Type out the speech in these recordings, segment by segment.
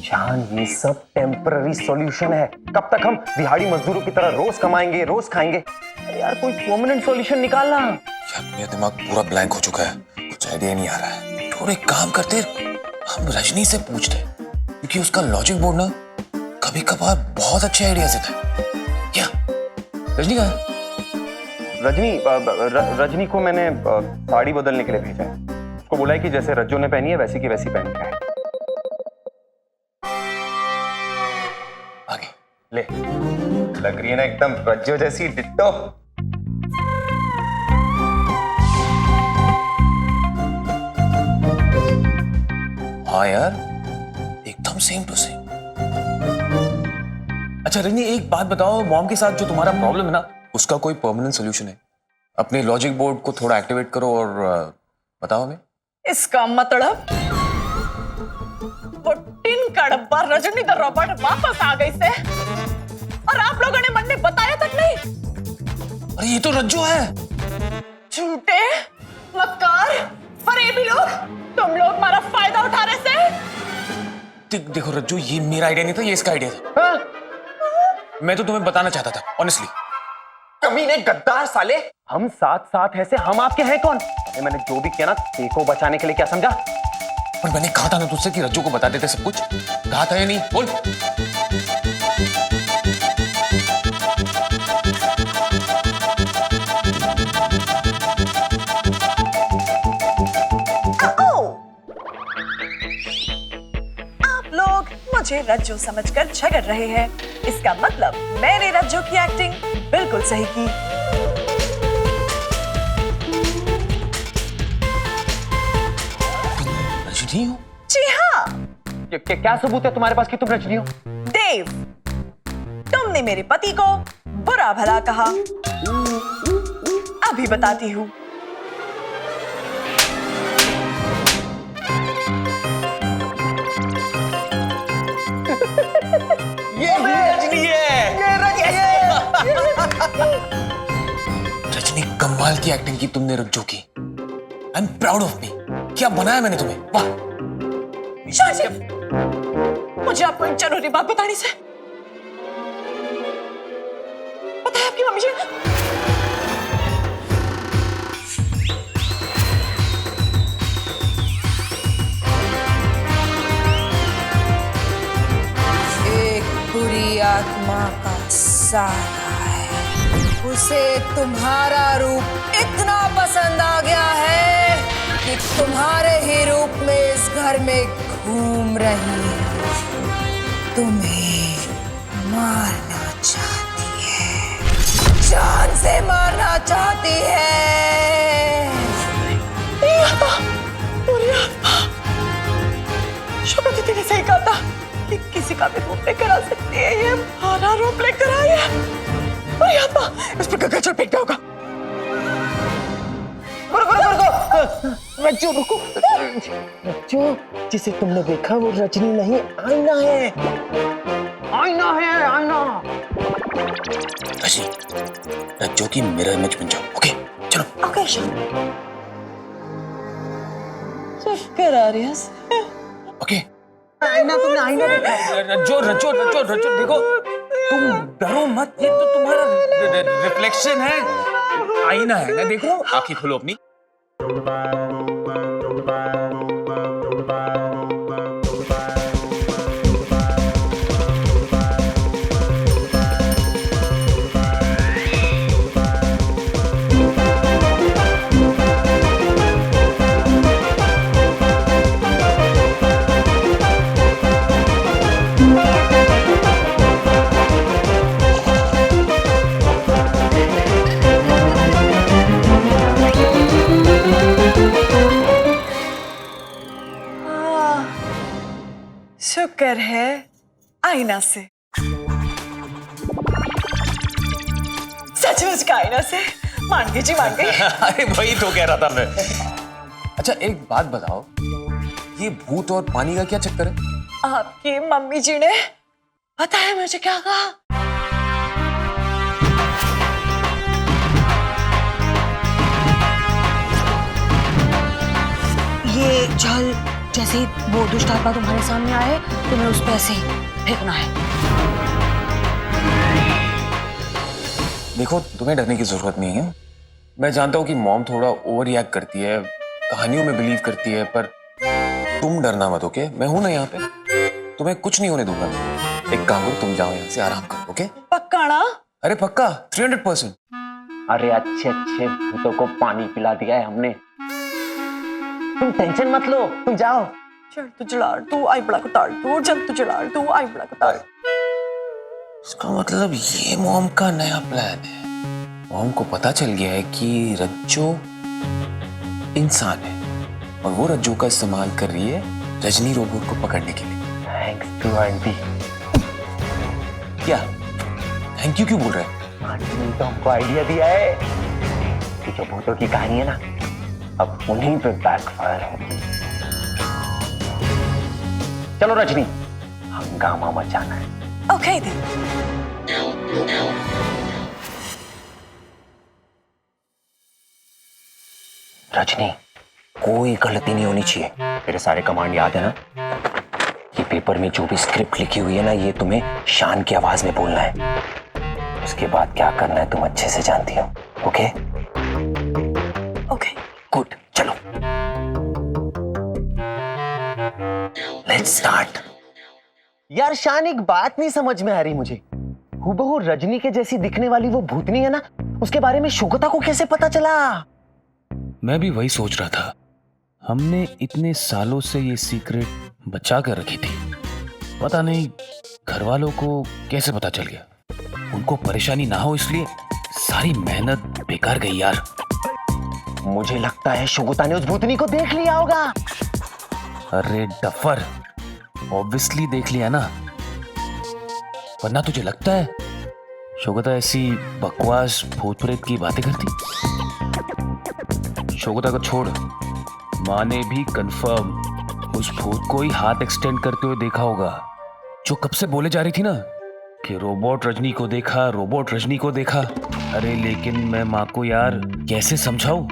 जान, ये सब टेम्पररी सॉल्यूशन है। कब तक हम दिहाड़ी मजदूरों की तरह रोज कमाएंगे, रोज खाएंगे? अरे यार, कोई परमानेंट सॉल्यूशन निकालना। यार मेरा दिमाग पूरा ब्लैंक हो चुका है, कुछ आइडिया नहीं आ रहा है। थोड़े काम करते, हम रजनी से पूछते, क्योंकि उसका लॉजिक बोर्ड ना कभी कभार बहुत अच्छे आइडियाज देता है। क्या रजनी कहाँ है? रजनी को मैंने साड़ी बदलने के लिए भेजा है। उसको बोला है कि जैसे रज्जो ने पहनी है वैसी की वैसी पहन के आए। आगे ले, लग रही है ना एकदम रज्जो जैसी, डिट्टो। हाँ यार, एकदम सेम टू सेम। अच्छा रजनी, एक बात बताओ, मॉम के साथ जो तुम्हारा प्रॉब्लम है ना, उसका कोई परमानेंट सॉल्यूशन है? अपने लॉजिक बोर्ड को थोड़ा एक्टिवेट करो और बताओ हमें। इसका मतलब वो टिन का डब्बा रजनी द रोबोट वापस आ गई से, और आप लोगों ने मन में बताया तक नहीं। अरे ये तो रज्जो है। झूठे, मक्कार, फरेबी लोग, तुम लोग हमारा फायदा उठा रहे से। देखो रज्जो, ये मेरा आइडिया नहीं था, ये इसका आइडिया था। हाँ? मैं तो तुम्हें बताना चाहता था ऑनेस्टली। कमीने, गद्दार साले, हम साथ साथ हैं से हम आपके हैं कौन? अरे मैंने जो भी किया ना तेको बचाने के लिए, क्या समझा? पर मैंने कहा था ना तुझसे कि रज्जो को बता देते सब कुछ। कहा था या नहीं? बोल। आप लोग मुझे रज्जो समझकर झगड़ रहे हैं, इसका मतलब मैंने रज्जो की एक्टिंग बिल्कुल सही की। रजनी हो? जी हाँ। क्या सबूत है तुम्हारे पास कि तुम रजनी हो? देव, तुमने मेरे पति को बुरा भला कहा, अभी बताती हूँ। ये रजनी है। ये रजनी है। रजनी, कमाल की एक्टिंग की तुमने रज्जो की। I am proud of me. क्या बनाया मैंने तुम्हें, वाह। शाहजिब, मुझे आपको एक जरूरी बात बतानी से। पता है आपकी मम्मी जी एक बुरी आत्मा का साया है, उसे तुम्हारा रूप इतना पसंद आ गया है कि तुम्हारे ही रूप में इस घर में घूम रही है, तुम्हें मारना चाहती है, जान से मारना चाहती है। पूरी आत्मा, शुक्र दीदी ने सही कहा था कि किसी का भी रूप लेकर आ सकती है, ये हमारा रूप लेकर आई है। पूरी आत्मा इस पर गगन फेंक होगा। रज्जो रुको, रज्जो, जिसे तुमने देखा वो रजनी नहीं, आईना है, आईना है, आईना। रजनी, रज्जो की मिरर इमेज बन जाओ। ओके चलो। ओके चक्कर आ रही है। ओके। आईना, तुमने आईना देखा? रज्जो रज्जो रज्जो रज्जो, देखो तुम डरो मत, ये तो तुम्हारा रिफ्लेक्शन है, आईना है ना। देखो, आंखें खोलो अपनी। शुक्र है आईना से, सचमुच का आईना से। मान गई जी, मान गई। अरे वही तो कह रहा था मैं। अच्छा एक बात बताओ, ये भूत और पानी का क्या चक्कर है? आपकी मम्मी जी ने बताया मुझे क्या कहा। ये जल जैसे ही वो दुष्ट आत्मा तुम्हारे सामने आए तुम्हें उस पे ऐसे फेंकना है। देखो, तुम्हें डरने की जरूरत नहीं है। मैं जानता हूँ कि मॉम थोड़ा ओवर रिएक्ट करती है, कहानियों में बिलीव करती है, पर तुम डरना मत, ओके? मैं हूं ना यहाँ पे, तुम्हें कुछ नहीं होने दूंगा। एक काम करो, तुम जाओ यहाँ से, आराम करो, ओके? पक्का ना? अरे पक्का, 300%। अरे अच्छे अच्छे भूतों को पानी पिला दिया है हमने, तुम टेंशन मत लो, तुम जाओ। चल तू चला, तू आई बड़ा कुताड़, तू जब तू चला, तू आई बड़ा कुताड़। इसका मतलब ये मॉम का नया प्लान है। मॉम को पता चल गया है कि रज्जो इंसान है और वो रज्जो का इस्तेमाल कर रही है रजनी रोबोट को पकड़ने के लिए। Thanks to aunty. क्या थैंक यू क्यों बोल रहा है? आंटी ने तो हमको आइडिया दिया है कि जो भूतों की कहानी है ना, अब उन्हीं पे बैकफायर होगी। चलो रजनी, हंगामा मचाना है। Okay then। रजनी, कोई गलती नहीं होनी चाहिए। तेरे सारे कमांड याद है ना? ये पेपर में जो भी स्क्रिप्ट लिखी हुई है ना, ये तुम्हें शान की आवाज में बोलना है। उसके बाद क्या करना है तुम अच्छे से जानती हो, ओके? ओके गुड, चलो लेट्स स्टार्ट। यार शान, एक बात नहीं समझ में आ रही मुझे। हूबहू रजनी के जैसी दिखने वाली वो भूतनी है ना, उसके बारे में शोगता को कैसे पता चला? मैं भी वही सोच रहा था। हमने इतने सालों से ये सीक्रेट बचा कर रखी थी, पता नहीं घर वालों को कैसे पता चल गया। उनको परेशानी ना हो इसलिए सारी मेहनत बेकार गई यार। मुझे लगता है शोगता ने उस भूतनी को देख लिया होगा। अरे डफर, ऑब्वियसली देख लिया ना, वरना तुझे लगता है शोगता ऐसी बकवास भूत प्रेत की बातें करती? शोगता को छोड़, माँ ने भी कंफर्म उस भूत को ही हाथ एक्सटेंड करते हुए देखा होगा, जो कब से बोले जा रही थी ना कि रोबोट रजनी को देखा, रोबोट रजनी को देखा। अरे लेकिन मैं माँ को यार कैसे समझाऊं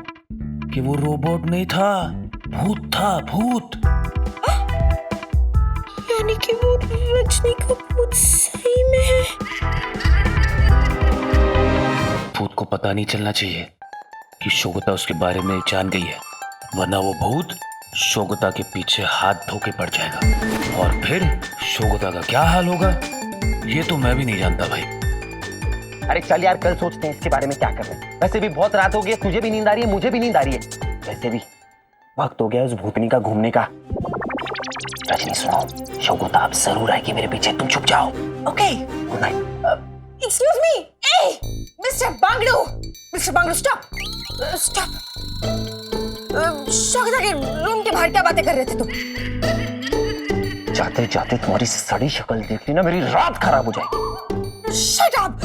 कि वो रोबोट नहीं था, भूत था, भूत। यानी कि वो रजनी का भूत सही में है। भूत को पता नहीं चलना चाहिए कि शोगता उसके बारे में जान गई है, वरना वो भूत शोगता के पीछे हाथ धो के पड़ जाएगा और फिर शोगता का क्या हाल होगा ये तो मैं भी नहीं जानता भाई। अरे चल यार, कल सोचते हैं इसके बारे में क्या करना है। वैसे भी बहुत रात हो गई है, तुझे भी नींद आ रही है, मुझे भी नींद आ रही है। वैसे भी वक्त हो गया उस भूतनी का घूमने का। रजनी सुनो, शोगता अब जरूर आएगी मेरे पीछे, तुम छुप जाओ। Okay good night. Excuse me, a mister बांगड़ू, मिस्टर बांगड़ू स्टॉप स्टॉप। शोगता के रूम के बाहर क्या बातें कर रहे थे तुम? जाते जाते तुम्हारी सड़ी शक्ल देख ली ना, मेरी रात खराब हो जाएगी। Shut up!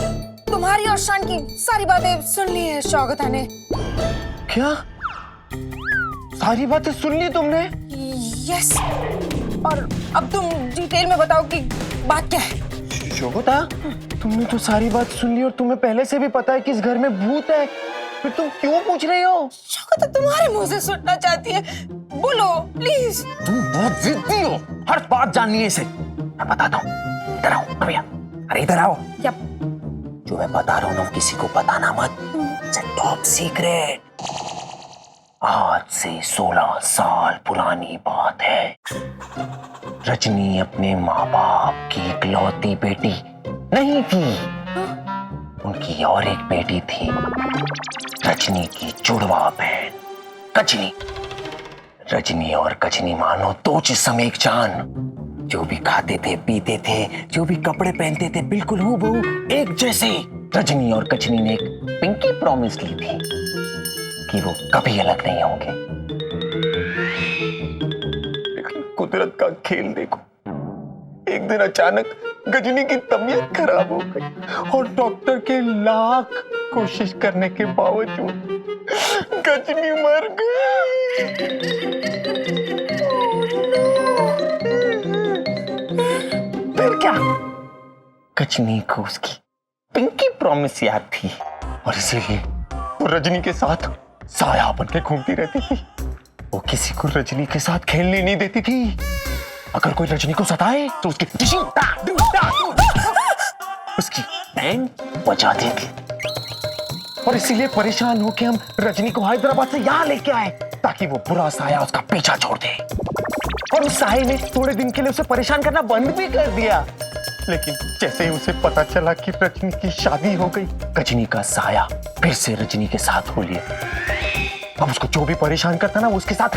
तुम्हारी और शान की सारी बातें सुन ली है शोगता ने। क्या सारी बातें सुन ली तुमने? यस, और अब तुम डिटेल में बताओ कि बात क्या है। शोगता, तुमने तो सारी बात सुन ली और तुम्हें पहले से भी पता है कि इस घर में भूत है, फिर तुम क्यों पूछ रही हो? शोगता तुम्हारे मुंह से सुनना चाहती है, बोलो प्लीज। तुम बहुत जिद्दी हो, हर बात जाननी है इसे। मैं बताता हूँ, इधर आओ भैया, अरे इधर आओ। यप। जो मैं बता रहा हूँ ना, किसी को बताना मत, टॉप सीक्रेट। आज से 16 साल पुरानी बात है। रजनी अपने माँ बाप की इकलौती बेटी नहीं थी, उनकी और एक बेटी थी, रजनी की जुड़वा बहन कजनी। रजनी और कजनी मानो दो जिस्म एक जान, जो भी खाते थे पीते थे, जो भी कपड़े पहनते थे, बिल्कुल हूबहू एक जैसे। रजनी और कजनी ने एक पिंकी प्रॉमिस ली थी कि वो कभी अलग नहीं होंगे। लेकिन कुदरत का खेल देखो, एक दिन अचानक गजनी की तबीयत खराब हो गई और डॉक्टर के लाख कोशिश करने के बावजूद गजनी मर गई। फिर क्या, गजनी को उसकी पिंकी प्रॉमिस याद थी और इसीलिए वो रजनी के साथ साया बन के घूमती रहती थी। वो किसी को रजनी के साथ खेलने नहीं देती थी। अगर कोई रजनी को सताए तो उसकी उसकी बैंड बजा देती। और इसीलिए परेशान होकर हम रजनी को हैदराबाद से यहाँ लेके आए ताकि वो बुरा साया उसका पीछा छोड़ दे। और उस साये ने थोड़े दिन के लिए उसे परेशान करना बंद भी कर दिया। लेकिन जैसे ही उसे पता चला कि रजनी की शादी हो गई, गजनी का साया फिर से रजनी के साथ हो लिया। अब उसको जो भी परेशान करता ना वो उसके साथ।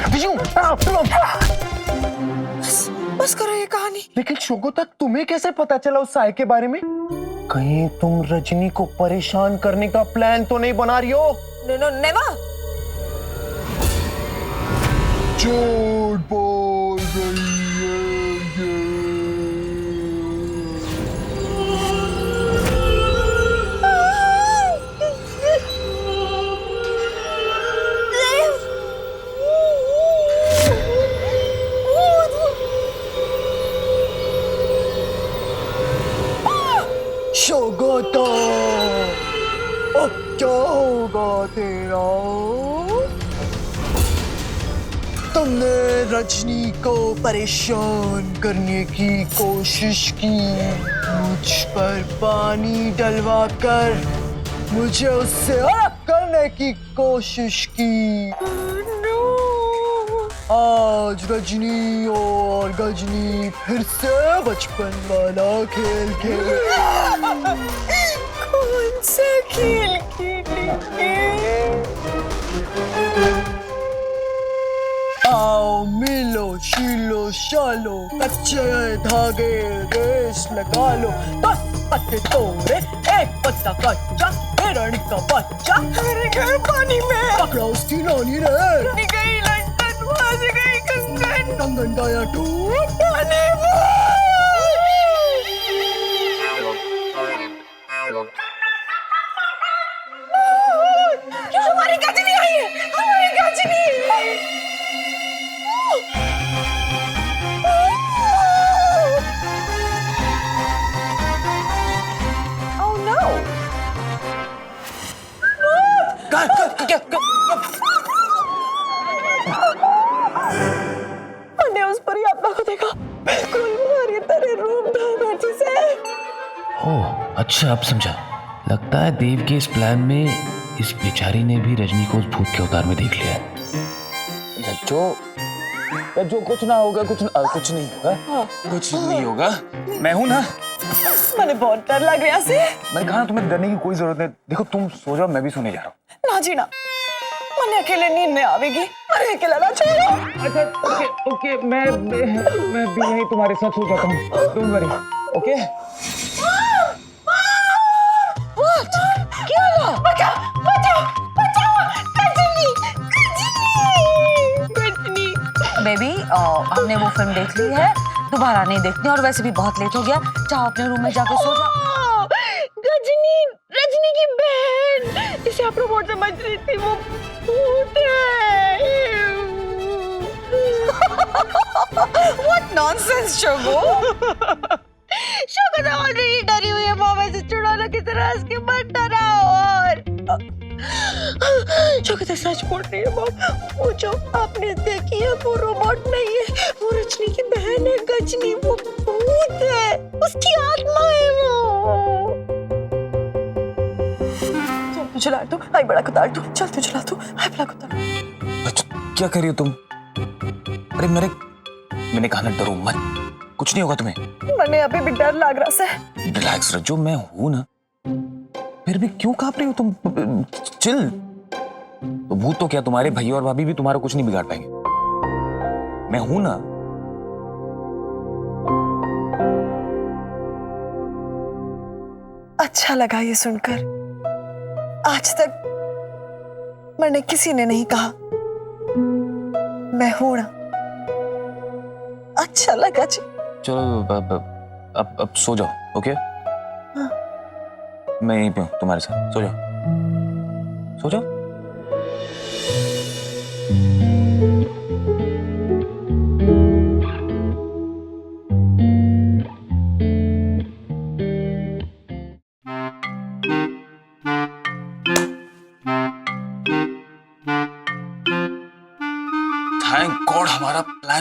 बस करो ये कहानी। लेकिन शोगोता, तुम्हें कैसे पता चला उस साये के बारे में? कहीं तुम रजनी को परेशान करने का प्लान तो नहीं बना रही हो? नेवर। झूठ बोल रही है ये। शोगोता, अब क्या होगा तेरा? तुमने रजनी को परेशान करने की कोशिश की, मुझ पर पानी डलवाकर मुझे उससे अलग करने की कोशिश की। आज रजनी और गजनी फिर से बचपन वाला खेल खेले। कौन सा खेल खेलेंगे? आओ मिलो शीलो शालो, कच्चे धागे रेस लगा लो। 10 पत्ते तोड़े, एक पत्ता कच्चा, हिरण का बच्चा। मेरे घर पानी में। पकड़ा उसकी नानी ने। रानी गई लंदन, वहां से गई कंगन। कंगन गाया टूट। पानी में। क्या हमारी गजनी आई है? हमारी गजनी। Oh no! मैंने उस पर यात्रा को देखा, बिल्कुल हमारी तरह रूप था जैसे। ओह अच्छा, अब समझा। लगता है देव के इस प्लान में इस बेचारी ने भी रजनी को उस भूत के अवतार में देख लिया है। जो कुछ ना होगा, कुछ नहीं होगा, कुछ नहीं होगा। मैं हूं ना। मैंने बहुत डर लग रहा से। मैंने कहा तुम्हें डरने की कोई जरूरत नहीं। देखो तुम सो जाओ, मैं भी सोने जा रहा हूँ। ना जी ना, मैंने अकेले नींद में आवेगी। मैंने अकेला ना छोड़ो। अच्छा ओके, मैं भी यहीं तुम्हारे साथ सो जाता हूँ। Don't worry, okay? क्या हुआ? बचाओ बचाओ बचाओ! गजनी गजनी गजनी। बेबी हमने वो फिल्म देख ली है, दोबारा नहीं देखनी। और वैसे भी बहुत लेट हो गया, जाओ अपने रूम में जाकर सो जाओ। गजनी, रजनी की बहन, इसे आप रोबोट समझ रही थी, वो भूत है। What nonsense, शोगो। शोगो तो ऑलरेडी डरी हुई है, मामा से चुड़ैलों की तरह हंस के मत डराओ। और शोगो तो सच बोल रही है मॉम, वो जो आपने देखी है वो रोबोट नहीं है, वो रजनी की बहन है गजनी। वो भूत है, उसकी आत्मा है वो। चल तू चला तू, आई बड़ा कुतार तू, चल तू चला तू, आई बड़ा कुतार। अच्छा, क्या कर रही हो तुम? अरे मैंने कहा ना डरो मत, कुछ नहीं होगा तुम्हें। मैंने अभी भी डर लग रहा से। रिलैक्स रहो, मैं हूं ना। फिर भी क्यों कांप रही हो तुम? चिल। तो भूत तो क्या, तुम्हारे भैया और भाभी भी तुम्हारा कुछ नहीं बिगाड़ पाएंगे। मैं हूं ना। अच्छा लगा ये सुनकर। आज तक मैंने किसी ने नहीं कहा मैं हूं ना। अच्छा लगा जी। चलो अब सो जाओ, ओके? हाँ। मैं यहीं पे हूं तुम्हारे साथ, सो जाओ, सो जाओ।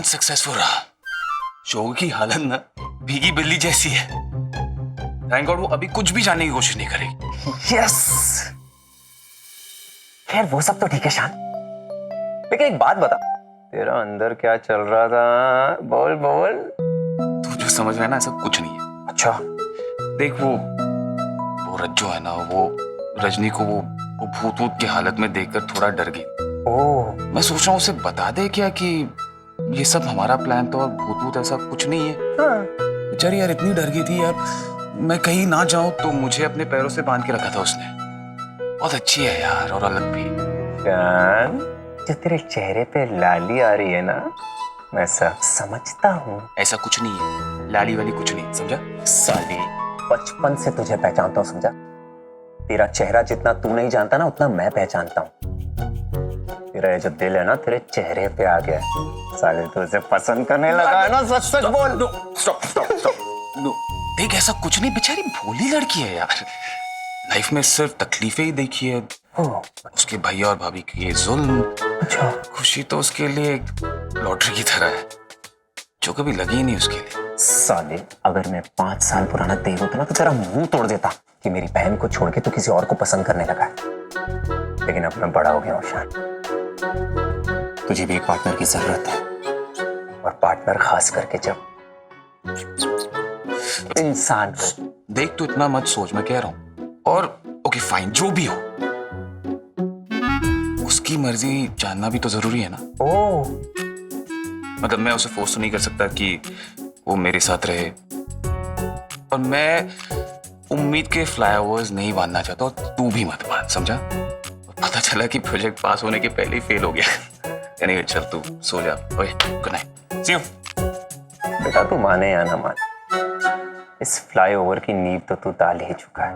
सक्सेसफुल रहा। शो की हालत ना भीगी बिल्ली जैसी है। थैंक गॉड वो अभी कुछ भी जानने की कोशिश नहीं करेगी। यस। खैर वो सब तो ठीक है शान, लेकिन एक बात बता, तेरा अंदर क्या चल रहा था? बोल बोल। तू जो समझ रहा है ना ऐसा कुछ नहीं है। अच्छा। देख वो रज्जो है ना, वो रजनी को वो भूत वूत की हालत में देखकर थोड़ा डर गई। ओह। मैं सोच रहा हूँ उसे बता दे क्या कि ये सब हमारा प्लान था और भूत वूत ऐसा कुछ नहीं है। बेचारी यार इतनी डर गई थी यार, मैं कहीं ना जाऊं तो मुझे अपने पैरों से बांध के रखा था उसने। बहुत अच्छी है यार और अलग भी। शान, जो तेरे चेहरे पे लाली आ रही है ना, मैं सब समझता हूँ। ऐसा कुछ नहीं है, लाली वाली कुछ नहीं, समझा? साली, बचपन से तुझे पहचानता हूँ, समझा? तेरा चेहरा जितना तू नहीं जानता ना, उतना मैं पहचानता हूँ। तेरा ये जो दिल है ना तेरे चेहरे पे आ गया है। साले तू उसे पसंद करने लगा है ना, सच सच बोल। Stop stop stop. नो, देख ऐसा कुछ नहीं, बेचारी भोली लड़की है यार। लाइफ में सिर्फ तकलीफें ही देखी है, उसके भैया और भाभी की ये जुल्म। अच्छा। खुशी तो उसके लिए एक लॉटरी की तरह है जो कभी लगी ही नहीं उसके लिए। साले, अगर मैं 5 साल पुराना देव होता ना तो तेरा मुंह तोड़ देता कि मेरी बहन को छोड़ के तू किसी और को पसंद करने लगा है। लेकिन अब मैं बड़ा हो गया हूँ शान, तुझे भी एक पार्टनर की जरूरत है, और पार्टनर खास करके जब इंसान को। देख तू इतना मत सोच, मैं कह रहा हूँ। और ओके फाइन, जो भी हो उसकी मर्जी जानना भी तो जरूरी है ना। ओह। मतलब मैं उसे फोर्स तो नहीं कर सकता कि वो मेरे साथ रहे, और मैं उम्मीद के फ्लाईओवर्स नहीं बांधना चाहता, और तू भी मत बांध, समझा? पता चला कि प्रोजेक्ट पास होने के पहले ही फेल हो गया। यानी चल तू सो जा। Okay, good night, see you. बेटा तू माने या ना माने, इस फ्लाईओवर की नींव तो तू डाल ही चुका है,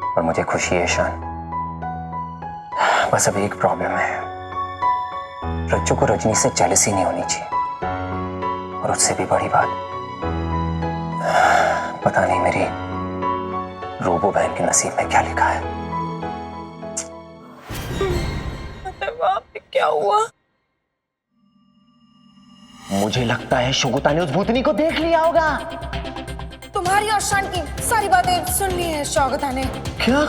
और मुझे खुशी है शान। बस अब एक प्रॉब्लम है, रज्जू को रजनी से जेलसी नहीं होनी चाहिए, और उससे भी बड़ी बात, पता नहीं मेरी रोबो बहन के नसीब में क्या लिखा है। वहाँ पे क्या हुआ? मुझे लगता है शुगुता ने उस भूतनी को देख लिया होगा। तुम्हारी और शान की सारी बातें सुन ली है शौकता ने। क्या?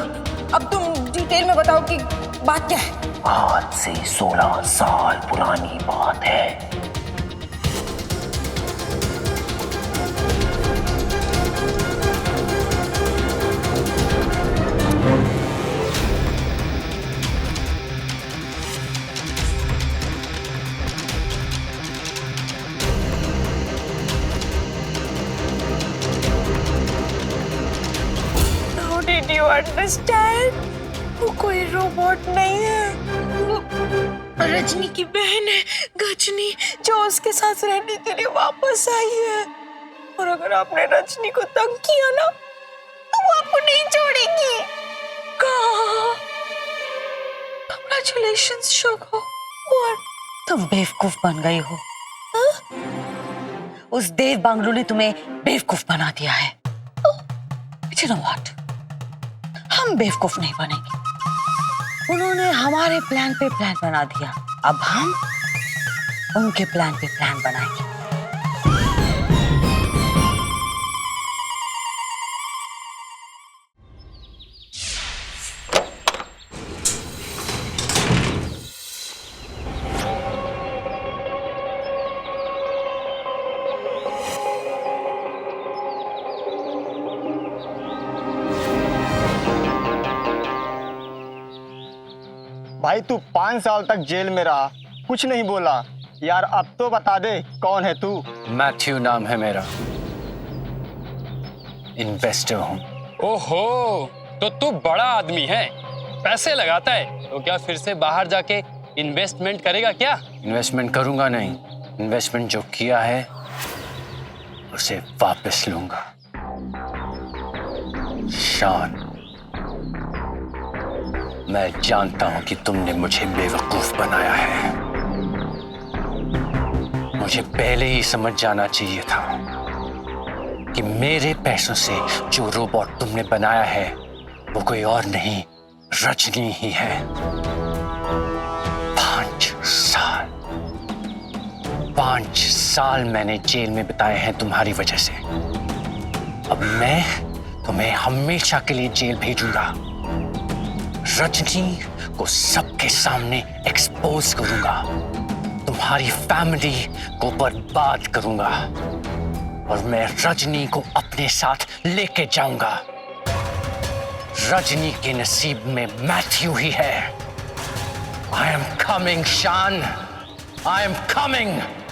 अब तुम डिटेल में बताओ कि बात क्या है। आज से 16 साल पुरानी बात है। How did you understand? वो कोई रोबोट नहीं है, वो रजनी की बहन है गजनी, जो उसके साथ रहने के लिए वापस आई है। और अगर आपने रजनी को तंग किया ना तो वो आपको नहीं छोड़ेगी। कहाँ? Congratulations शोको। What? तुम बेवकूफ बन गई हो। उस देव बांगड़ू ने तुम्हें बेवकूफ बना दिया है। You know what? हम बेवकूफ नहीं बनेंगे। उन्होंने हमारे प्लान पे प्लान बना दिया, अब हम उनके प्लान पे प्लान बनाएंगे। भाई तू 5 साल तक जेल में रहा, कुछ नहीं बोला यार, अब तो बता दे कौन है तू? मैथ्यू नाम है मेरा, इन्वेस्टर हूँ। ओहो, तो तू बड़ा आदमी है, पैसे लगाता है, तो क्या फिर से बाहर जाके इन्वेस्टमेंट करेगा क्या? इन्वेस्टमेंट करूंगा नहीं, इन्वेस्टमेंट जो किया है उसे वापस लूंगा। शान, मैं जानता हूं कि तुमने मुझे बेवकूफ बनाया है। मुझे पहले ही समझ जाना चाहिए था कि मेरे पैसों से जो रोबोट तुमने बनाया है वो कोई और नहीं, रजनी ही है। 5 साल 5 साल मैंने जेल में बिताए हैं तुम्हारी वजह से। अब मैं तुम्हें हमेशा के लिए जेल भेजूंगा। रजनी को सबके सामने एक्सपोज करूंगा, तुम्हारी फैमिली को बर्बाद करूंगा और मैं रजनी को अपने साथ लेके जाऊंगा। रजनी के नसीब में मैथ्यू ही है। I am coming, Shan. I am coming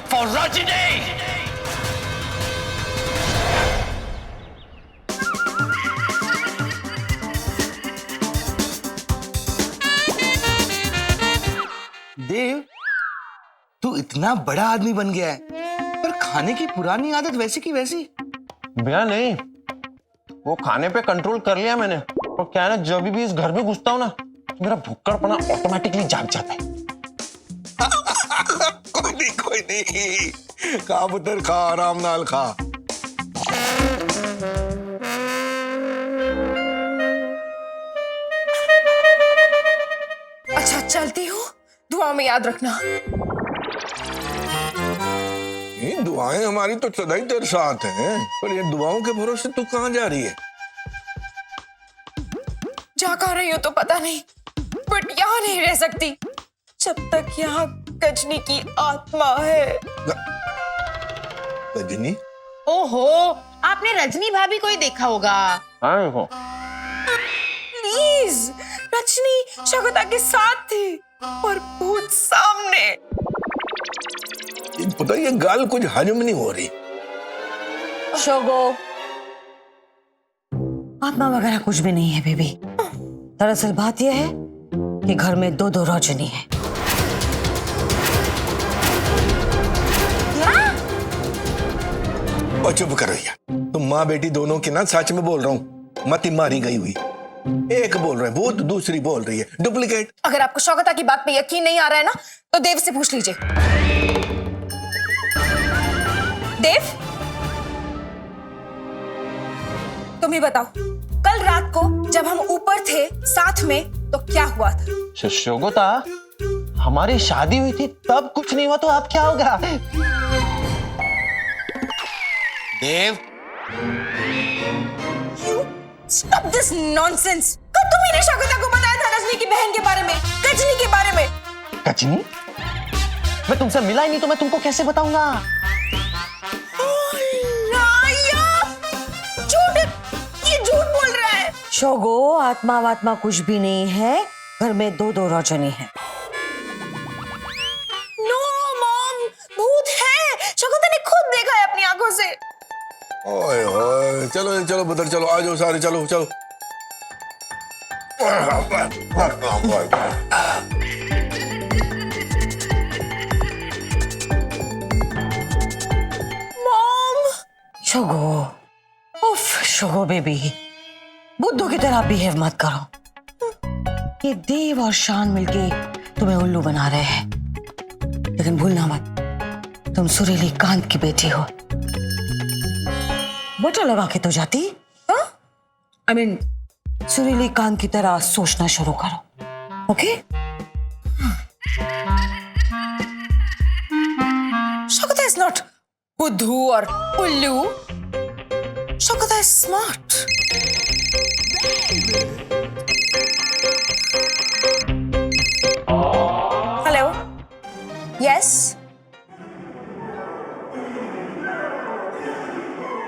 for Rajini. देव, तू इतना बड़ा आदमी बन गया है, पर खाने की पुरानी आदत वैसी की वैसी। भैया नहीं, वो खाने पे कंट्रोल कर लिया मैंने। और क्या है ना, जब भी इस घर में घुसता हूँ ना, तो मेरा भुक्कड़पना ऑटोमेटिकली जाग जाता है। कोई नहीं, खा पुत्र खा, आराम नाल खा। अच्छा चलती हूँ, दुआ में याद रखना। ये दुआएं हमारी तो सदा ही तेरे साथ हैं, पर ये दुआओं के भरोसे तू कहाँ जा रही है? जा कहाँ रही हो तो पता नहीं, बट यहाँ नहीं रह सकती जब तक यहाँ गजनी की आत्मा है। रजनी? ओहो, आपने रजनी भाभी को ही देखा होगा। हाँ देखो, प्लीज, रजनी शगुता के साथ थी और भूत सामने। पता है, ये गाल कुछ हजम नहीं हो रही। शोगो, आत्मा वगैरह कुछ भी नहीं है बेबी। दरअसल बात यह है कि घर में 2 रजनी है। और चुप करो यार, तुम माँ बेटी दोनों की ना, सच में बोल रहा हूँ, मती मारी गई हुई। एक बोल रहे हैं भूत, दूसरी बोल रही है डुप्लीकेट। अगर आपको शौकता की बात पे यकीन नहीं आ रहा है ना, तो देव से पूछ लीजिए। देव, तुम ही बताओ, कल रात को जब हम ऊपर थे साथ में, तो क्या हुआ था? शोगोता, हमारी शादी हुई थी तब कुछ नहीं हुआ, तो अब क्या होगा? देव, Stop this nonsense! कब तुमने शगुता को बताया था रजनी की बहन के बारे में, गजनी के बारे में? गजनी? मैं तुमसे मिला ही नहीं तो मैं तुमको कैसे बताऊंगा? ये झूठ बोल रहा है। शोगो, आत्मा वात्मा कुछ भी नहीं है, घर में 2 रजनी है। नो मॉम, भूत है। शगुता ने खुद देखा है अपनी आंखों से। ओए ओए, चलो चलो पुत्र, चलो आ जाओ सारे, चलो चलो। मॉम, शोगो, उफ शोगो बेबी, बुद्धू की तरह बिहेव मत करो। ये देव और शान मिलके तुम्हें उल्लू बना रहे हैं, लेकिन भूलना मत, तुम सुरीली कांत की बेटी हो। बटा लगा के तो जाती, I mean, सुरीली कांत की तरह सोचना शुरू करो, ओके? शगुता is not बुद्धू और उल्लू। शगुता is smart. Hello? Yes?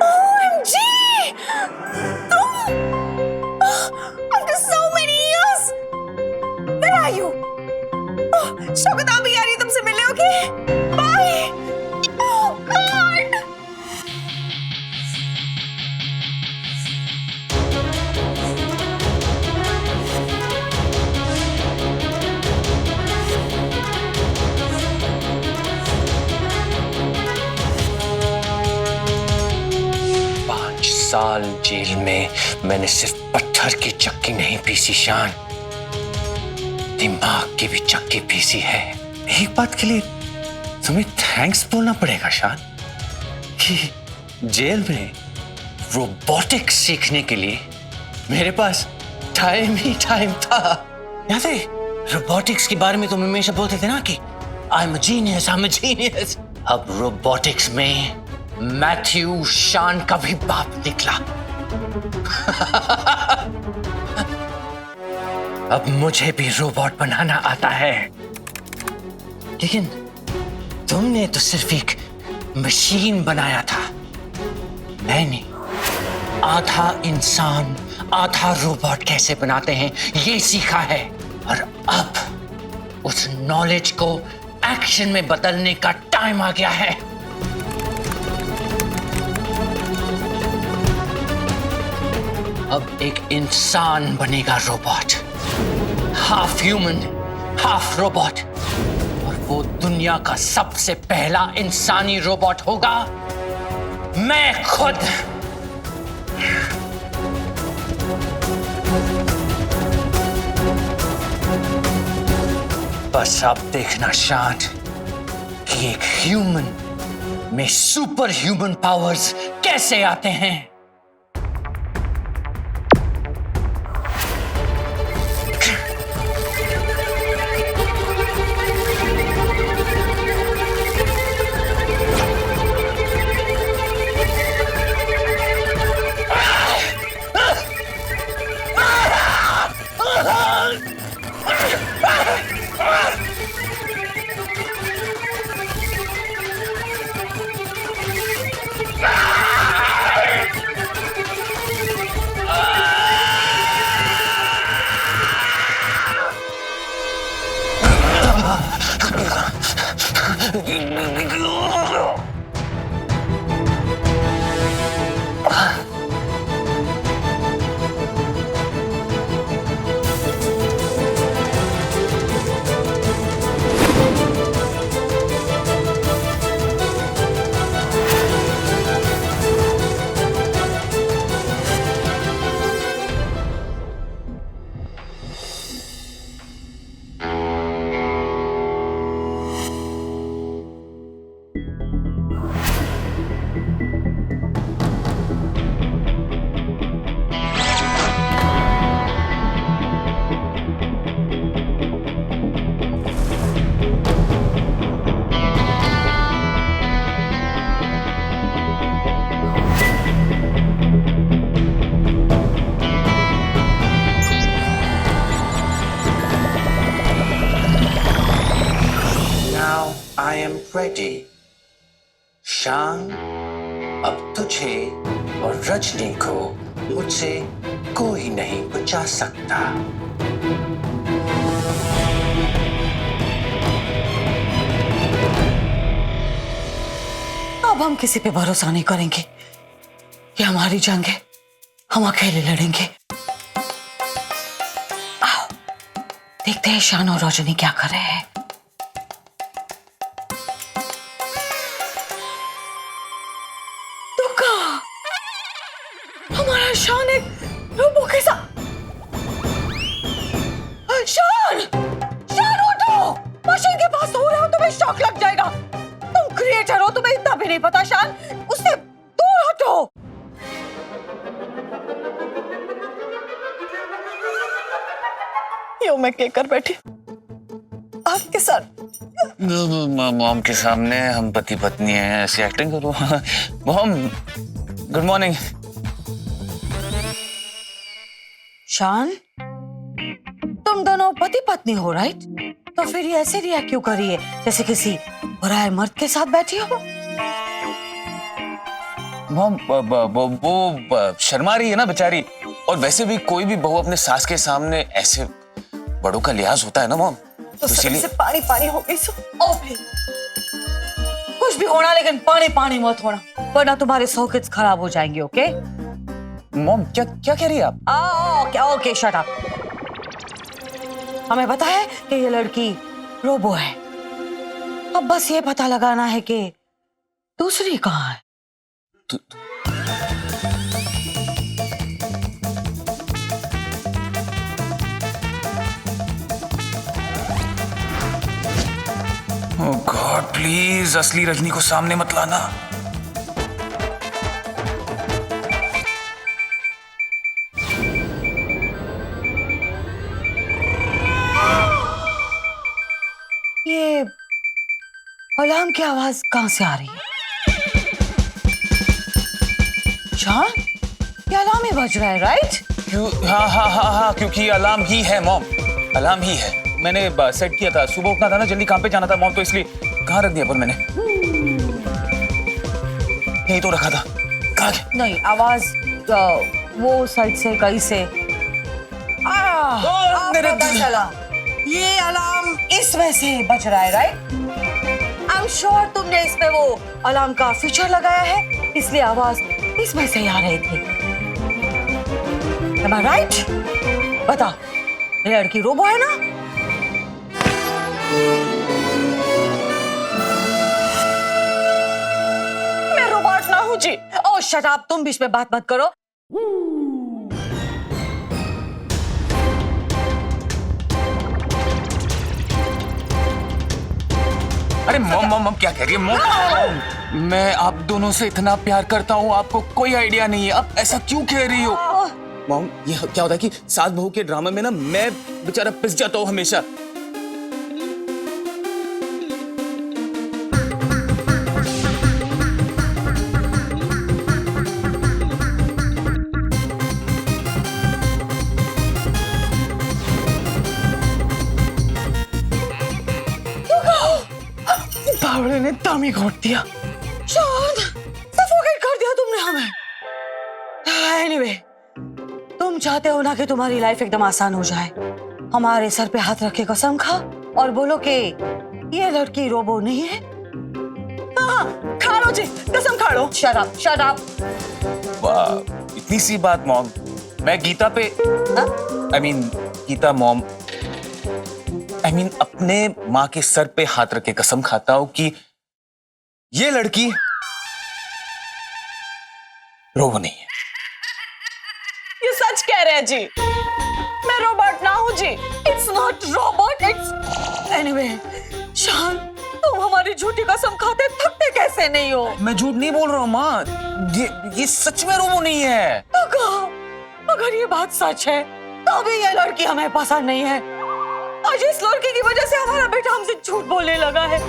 OMG! After so many years! Where are you? शगुता भी आ रही है तुमसे मिलने, ओके? Bye! Oh God! साल जेल में मैंने सिर्फ पत्थर की चक्की नहीं पीसी शान, दिमाग की भी चक्की पीसी है। एक बात के लिए तुम्हें थैंक्स बोलना पड़ेगा शान, कि जेल में रोबोटिक्स सीखने के लिए मेरे पास टाइम ही टाइम था। याद है रोबोटिक्स के बारे में तुम हमेशा बोलते थे ना कि आई एम अ जीनियस, अब रोबोटिक्स में मैथ्यू शान का भी बाप निकला। अब मुझे भी रोबोट बनाना आता है, लेकिन तुमने तो सिर्फ एक मशीन बनाया था। मैंने आधा इंसान आधा रोबोट कैसे बनाते हैं ये सीखा है, और अब उस नॉलेज को एक्शन में बदलने का टाइम आ गया है। अब एक इंसान बनेगा robot, half human half robot, और वो दुनिया का सबसे पहला इंसानी रोबोट होगा मैं खुद। बस अब देखना शान कि एक ह्यूमन में सुपर ह्यूमन पावर्स कैसे आते हैं। I am ready. शान, अब तुझे और रजनी को मुझसे कोई नहीं बचा सकता। अब हम किसी पे भरोसा नहीं करेंगे। ये हमारी जंग है, हम अकेले लड़ेंगे। आओ, देखते हैं शान और रजनी क्या कर रहे हैं। हमारा शान एक रोबो के साथ। शान, शान उठो! मशीन के पास सो रहे हो, तुम्हें शॉक लग जाएगा। तुम क्रिएटर हो, तुम्हें इतना भी नहीं पता। शान, उससे दूर हटो। यो मैं कहकर बैठी आपके साथ। मॉम के सामने हम पति पत्नी हैं, ऐसी एक्टिंग करो। Mom, good morning. शान, तुम दोनों पति पत्नी हो, राइट? तो फिर ये ऐसे रिएक्ट क्यों कर रही है जैसे किसी पराये मर्द के साथ बैठी हो? मॉम, वो शर्मा रही है ना बेचारी। और वैसे भी कोई भी बहू अपने सास के सामने ऐसे बड़ों का लिहाज होता है ना मॉम, तो इसीलिए। पानी पानी हो गई सो। कुछ भी होना, लेकिन पानी पानी मत होना, वरना तुम्हारे सॉकेट्स खराब हो जाएंगे। ओके मॉम, क्या क्या कह रही है आप? Okay, shut up. हमें पता है कि ये लड़की रोबो है। अब बस ये पता लगाना है कि दूसरी कहाँ है। ओह गॉड, प्लीज असली रजनी को सामने मत लाना। ये अलार्म अलार्म की आवाज कहां से आ रही है? शान, ये अलार्म ही बज रहा है, राइट? क्यों? हाँ, क्योंकि अलार्म ही है मॉम, अलार्म ही है। मैंने सेट किया था, सुबह उठना था ना, जल्दी काम पे जाना था मॉम, तो इसलिए कहाँ रख दिया पर मैंने? यही तो रखा था। कहाँ गया? नहीं, आवाज वो साइड से कहीं से मेरे पता चला। ये अलार्म इसमें से बज रहा है, राइट? आई एम श्योर तुमने इसमें वो अलार्म का फीचर लगाया है, इसलिए आवाज इसमें से आ रही थी। Am I right? बता, ये लड़की रोबो है ना? मैं रोबोट ना हूँ जी। ओह शट अप, तुम बीच में बात मत करो। अरे मॉम क्या कह रही है मॉम? मैं आप दोनों से इतना प्यार करता हूँ, आपको कोई आइडिया नहीं है। आप ऐसा क्यों कह रही हो? मॉम, ये क्या होता है कि सास बहू के ड्रामा में ना मैं बेचारा पिस जाता हूँ हमेशा। बावड़े ने दामी घोट दिया। शान, सफोकेट कर दिया तुमने हमें। एनीवे, तुम चाहते हो ना कि तुम्हारी लाइफ एकदम आसान हो जाए। हमारे सर पे हाथ रख के कसम खा और बोलो कि ये लड़की रोबो नहीं है। हाँ, खा लो जी, कसम खा लो। Shut up, shut up. वाह, इतनी सी बात मॉम। मैं गीता पे गीता मॉम, अपने माँ के सर पे हाथ रख के कसम खाता हूं कि ये लड़की रोबो नहीं है। ये सच कह रहे हैं जी। मैं रोबोट ना हूँ जी। It's not robot, it's anyway. Shaan, तुम हमारी झूठी कसम खाते थकते कैसे नहीं हो? मैं झूठ नहीं बोल रहा हूँ माँ, ये सच में रोबो नहीं है। तो कहो, अगर ये बात सच है तो भी ये लड़की हमें पसंद नहीं है। आज इस लड़की की वजह से हमारा बेटा हमसे झूठ बोलने लगा है।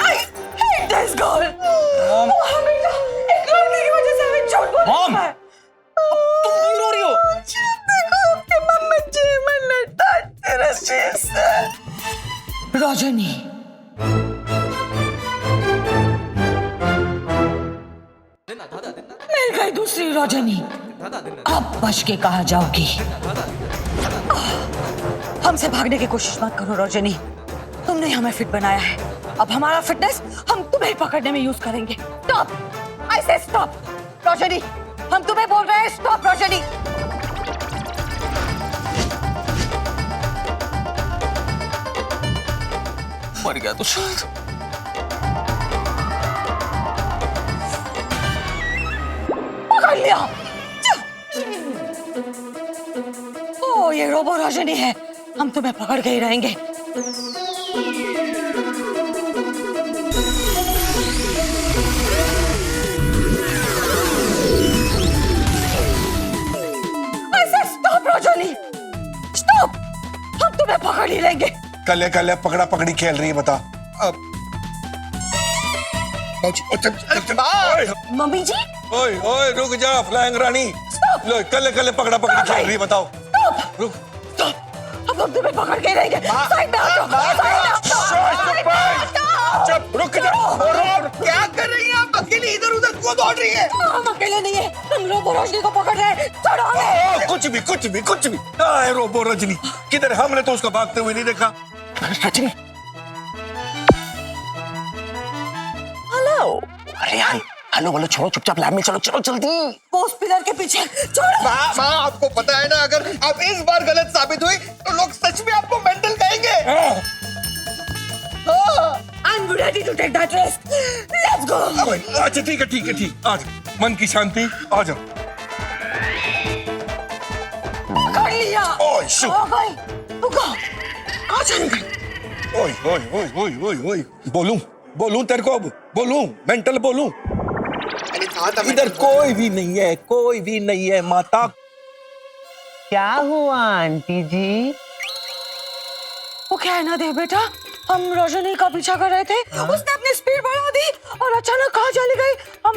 I hate this girl। हमारा बेटा एक लड़की की वजह से हमें झूठ बोलने मॉम, लगा है। तुम क्यों रो रही हो? देखो, आपके मम्मी जी मैंने तेरे से रजनी, मिल गई दूसरी रजनी। अब बच के कहा जाओगी? हमसे भागने की कोशिश मत करो रजनी, तुमने हमें फिट बनाया है। अब हमारा फिटनेस हम तुम्हें पकड़ने में यूज करेंगे। स्टॉप, आई से स्टॉप रजनी, हम तुम्हें बोल रहे हैं स्टॉप रजनी। मर गया तो शायद। पकड़ लिया। ओ, ये रोबो रजनी है, हम तुम्हें पकड़ के ही रहेंगे। ऐसे स्टॉप रजनी, स्टॉप, हम तुम्हें पकड़ ही लेंगे। कल पकड़ा पकड़ी खेल रही है, बता अब। मम्मी जी, ओए ओए रुक जा फ्लाइंग रानी। लो कल पकड़ा पकड़ी खेल रही है, बताओ। रुक, अब हम तुम्हें पकड़ के रहेंगे। साइड में हटो, साइड में हटो। चुप, रुक जा। क्या कर रही है आप? अकेली इधर उधर क्यों दौड़ रही है? हम अकेले नहीं है, हम रोबो रजनी को पकड़ रहे हैं। छोड़ो हमें। कुछ भी। है रोबो रजनी किधर? हमने तो उसका भागते हुए नहीं देखा। रजनी, हेलो। अरे यार, हेलो छोड़ो, चुपचाप लैब में चलो जल्दी। वो उस पिलर के पीछे छोड़ो। माँ, आपको पता है ना, अगर आप इस बार गलत साबित हुई तो लोग सच में आपको मेंटल कहेंगे। I'm ready to take that risk. Let's go. अच्छा ठीक है। आज मन की शांति, आ जाओ। पकड़ लिया। ओए, शू। हो गई। रुको, कहाँ चली गई? ओए बोलूं तेरे को? अब बोलूं? मेंटल बोलूं? इधर कोई भी नहीं है माता। क्या हुआ आंटी जी? वो कहना दे बेटा, हम रजनी का पीछा कर रहे थे, उसने अपनी स्पीड बढ़ा दी और अचानक कहाँ चली गई। हम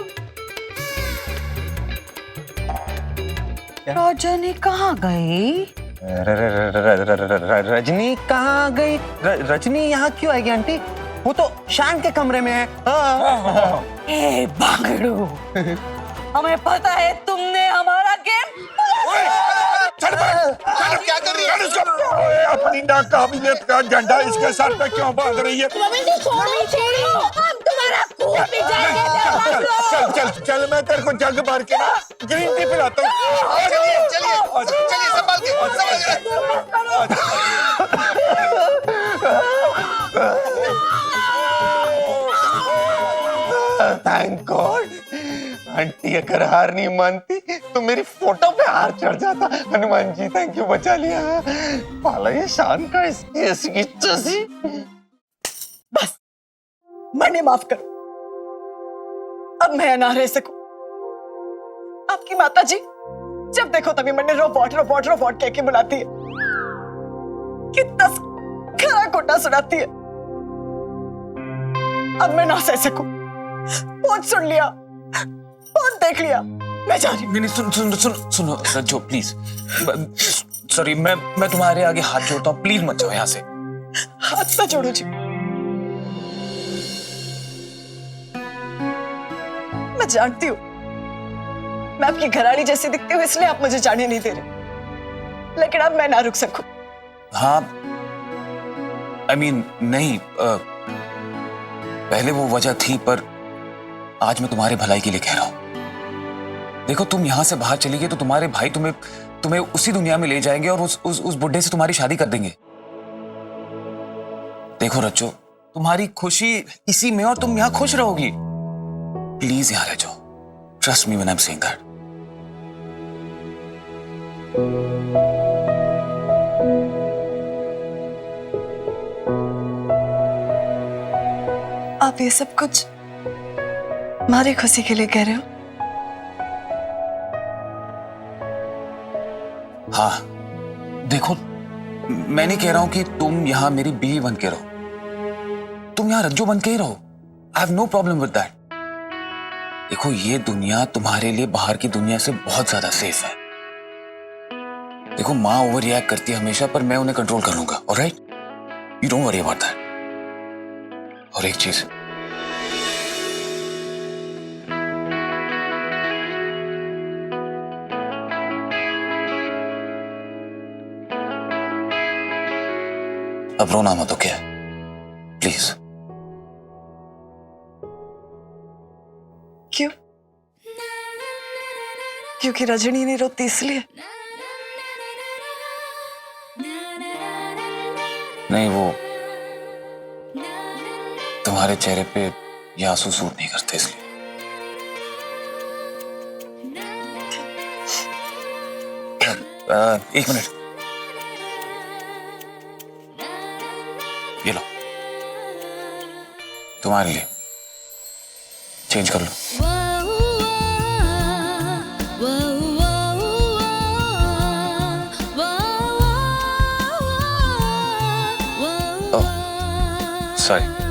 रजनी कहाँ गई? रजनी कहाँ गई? रजनी यहाँ क्यों आएगी आंटी? वो तो शान के कमरे में है। ए बांगड़ू, हमें पता है तुमने हमारा गेम। क्या कर रही है? अपनी नाकाबिलियत का झंडा इसके सर पे क्यों बांध रही है? चल चल चल, मैं तेरे को जग भर के ना ग्रीन टी पिलाता हूँ। चलिए संभाल के। थैंक गॉड, आंटी अगर हार नहीं मानती तो मेरी फोटो पे हार चढ़ जाता। हनुमान जी थैंक यू, बचा लिया। पाला ये शान का इसकी चसी। बस मैंने माफ करो, अब मैं ना रह सकूं। आपकी माता जी जब देखो तभी मैंने रोबोट रोबोट रोबोट कह के बुलाती है, कितना खरा खोटा सुनाती है। अब मैं ना सह सकूं। बहुत सुन लिया, बहुत देख लिया, मैं जा रही हूं। नहीं सुनो रज्जो प्लीज, सॉरी, मैं तुम्हारे आगे हाथ जोड़ता हूँ, प्लीज मत जाओ यहाँ से। हाथ ना जोड़ो जी, मैं जानती हूँ मैं आपकी घराड़ी जैसी दिखती हूँ, इसलिए आप मुझे जाने नहीं दे रहे, लेकिन अब मैं ना रुक सकूं। हाँ I mean, नहीं, पहले वो वजह थी, पर आज मैं तुम्हारी भलाई के लिए कह रहा हूं। देखो, तुम यहां से बाहर चली गई तो तुम्हारे भाई तुम्हें उसी दुनिया में ले जाएंगे और उस बुड्ढे से तुम्हारी शादी कर देंगे। देखो रज्जो, तुम्हारी खुशी इसी में और तुम यहां खुश रहोगी। प्लीज यहां रह जाओ, trust me when I am saying that. आप ये सब कुछ हमारी खुशी के लिए कह रहे हो? हाँ, देखो, मैं नहीं कह रहा हूं कि तुम यहां मेरी बीवी बन के रहो, तुम यहां रज्जो बन के ही रहो। I have no problem with that. देखो, ये दुनिया तुम्हारे लिए बाहर की दुनिया से बहुत ज्यादा सेफ है। देखो, माँ ओवर रिएक्ट करती है हमेशा, पर मैं उन्हें कंट्रोल कर लूंगा। Alright, you don't worry about that. और एक चीज, अब रोना मत, ओके? प्लीज। क्यों? क्योंकि रजनी नहीं रोती इसलिए? नहीं, वो तुम्हारे चेहरे पे ये आंसू सूट नहीं करते इसलिए। एक मिनट, ये लो, तुम्हारे लिए। चेंज कर लो। सॉरी।